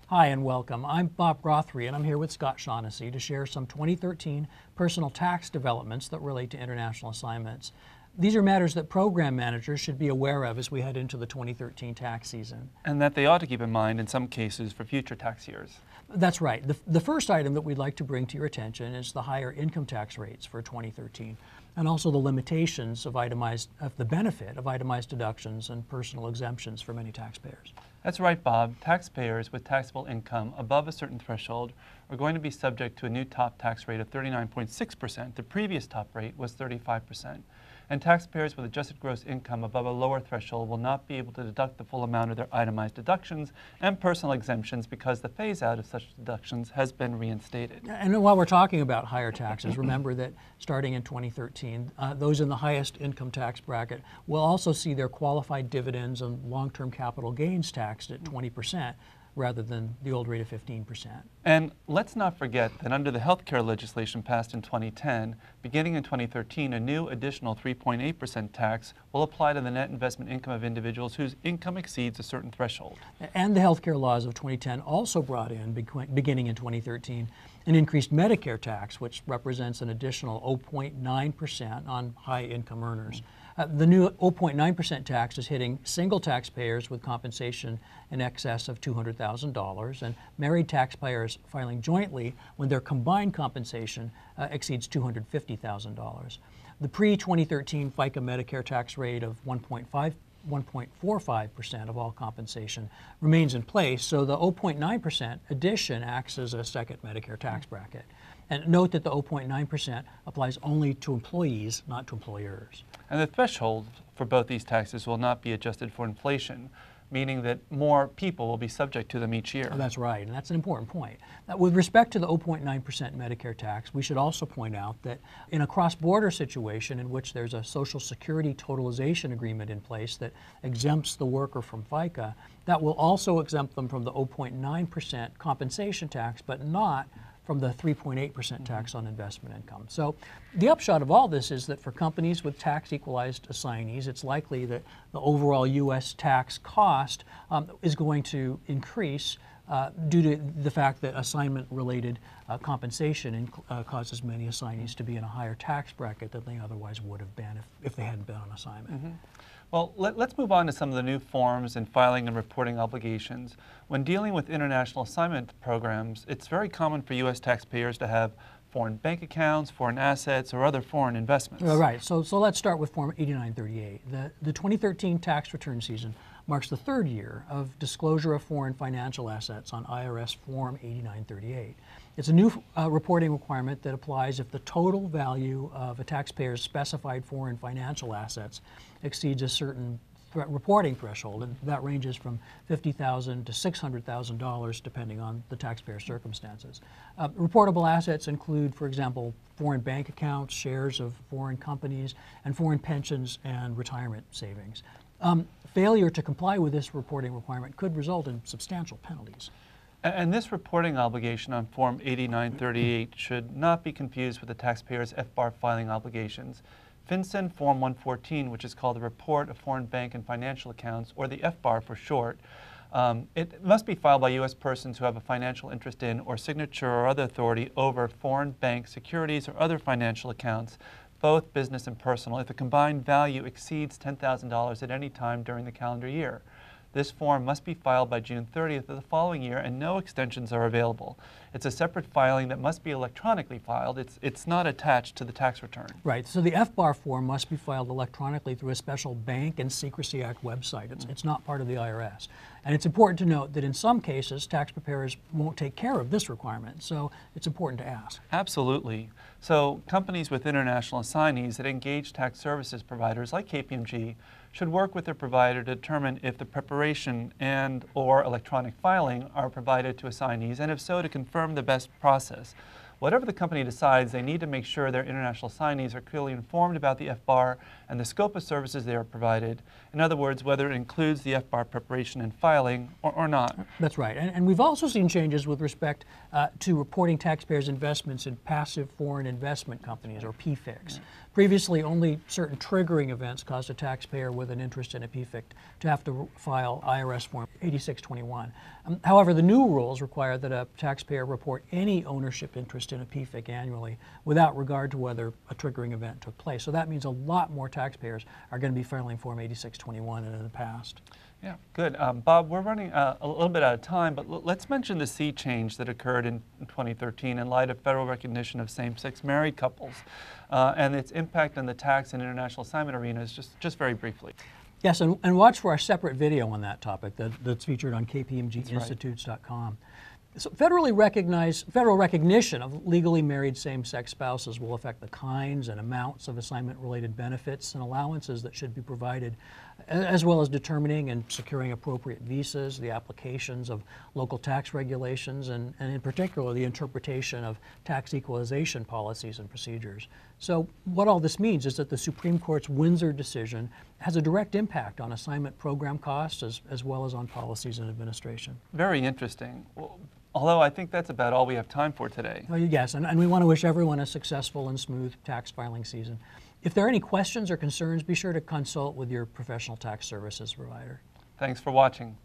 Hi and welcome. I'm Bob Rothery and I'm here with Scott Shaughnessy to share some 2013 personal tax developments that relate to international assignments. These are matters that program managers should be aware of as we head into the 2013 tax season. And that they ought to keep in mind in some cases for future tax years. That's right. The first item that we'd like to bring to your attention is the higher income tax rates for 2013, and also the limitations of the benefit of itemized deductions and personal exemptions for many taxpayers. That's right, Bob. Taxpayers with taxable income above a certain threshold are going to be subject to a new top tax rate of 39.6%. The previous top rate was 35%. And taxpayers with adjusted gross income above a lower threshold will not be able to deduct the full amount of their itemized deductions and personal exemptions because the phase-out of such deductions has been reinstated. And while we're talking about higher taxes, remember that starting in 2013, those in the highest income tax bracket will also see their qualified dividends and long-term capital gains taxed at 20%. Rather than the old rate of 15%. And let's not forget that under the healthcare legislation passed in 2010, beginning in 2013, a new additional 3.8% tax will apply to the net investment income of individuals whose income exceeds a certain threshold. And the healthcare laws of 2010 also brought in, beginning in 2013, an increased Medicare tax, which represents an additional 0.9% on high income earners. The new 0.9% tax is hitting single taxpayers with compensation in excess of $200,000 and married taxpayers filing jointly when their combined compensation exceeds $250,000. The pre-2013 FICA Medicare tax rate of 1.45% of all compensation remains in place, so the 0.9% addition acts as a second Medicare tax bracket. And note that the 0.9% applies only to employees, not to employers. And the threshold for both these taxes will not be adjusted for inflation, meaning that more people will be subject to them each year. Oh, that's right, and that's an important point. Now, with respect to the 0.9% Medicare tax, we should also point out that in a cross-border situation in which there's a Social Security totalization agreement in place that exempts the worker from FICA, that will also exempt them from the 0.9% compensation tax, but not from the 3.8% tax on investment income. So the upshot of all this is that for companies with tax equalized assignees, it's likely that the overall U.S. tax cost is going to increase due to the fact that assignment-related compensation causes many assignees to be in a higher tax bracket than they otherwise would have been if they hadn't been on assignment. Mm-hmm. Well, let's move on to some of the new forms and filing and reporting obligations. When dealing with international assignment programs, it's very common for U.S. taxpayers to have foreign bank accounts, foreign assets, or other foreign investments. Right. So let's start with Form 8938. The 2013 tax return season marks the third year of disclosure of foreign financial assets on IRS Form 8938. It's a new reporting requirement that applies if the total value of a taxpayer's specified foreign financial assets exceeds a certain reporting threshold, and that ranges from $50,000 to $600,000 depending on the taxpayer's circumstances. Reportable assets include, for example, foreign bank accounts, shares of foreign companies, and foreign pensions and retirement savings. Failure to comply with this reporting requirement could result in substantial penalties. And this reporting obligation on Form 8938 should not be confused with the taxpayer's FBAR filing obligations. FinCen Form 114, which is called the Report of Foreign Bank and Financial Accounts, or the FBAR for short, it must be filed by U.S. persons who have a financial interest in or signature or other authority over foreign bank securities or other financial accounts, both business and personal, if the combined value exceeds $10,000 at any time during the calendar year. This form must be filed by June 30th of the following year, and no extensions are available. It's a separate filing that must be electronically filed. It's not attached to the tax return. Right. So the FBAR form must be filed electronically through a special Bank and Secrecy Act website. It's not part of the IRS. And it's important to note that in some cases, tax preparers won't take care of this requirement, so it's important to ask. Absolutely. So companies with international assignees that engage tax services providers like KPMG should work with their provider to determine if the preparation and/or electronic filing are provided to assignees, and if so, to confirm the best process. whatever the company decides, they need to make sure their international assignees are clearly informed about the FBAR and the scope of services they are provided. In other words, whether it includes the FBAR preparation and filing or not. That's right. And we've also seen changes with respect to reporting taxpayers' investments in passive foreign investment companies, or PFICs. Previously, only certain triggering events caused a taxpayer with an interest in a PFIC to have to file IRS Form 8621. However, the new rules require that a taxpayer report any ownership interest in a PFIC annually without regard to whether a triggering event took place. So that means a lot more taxpayers are going to be filing Form 8621 than in the past. Yeah, good. Bob, we're running a little bit out of time, but let's mention the sea change that occurred in 2013 in light of federal recognition of same-sex married couples and its impact on the tax and international assignment arenas, just very briefly. Yes, and watch for our separate video on that topic that's featured on KPMGinstitutes.com. So federal recognition of legally married same-sex spouses will affect the kinds and amounts of assignment-related benefits and allowances that should be provided, as well as determining and securing appropriate visas, the applications of local tax regulations, and in particular the interpretation of tax equalization policies and procedures. So what all this means is that the Supreme Court's Windsor decision has a direct impact on assignment program costs as well as on policies and administration. Very interesting. Well, although I think that's about all we have time for today. Well, yes, and we want to wish everyone a successful and smooth tax filing season. If there are any questions or concerns, be sure to consult with your professional tax services provider. Thanks for watching.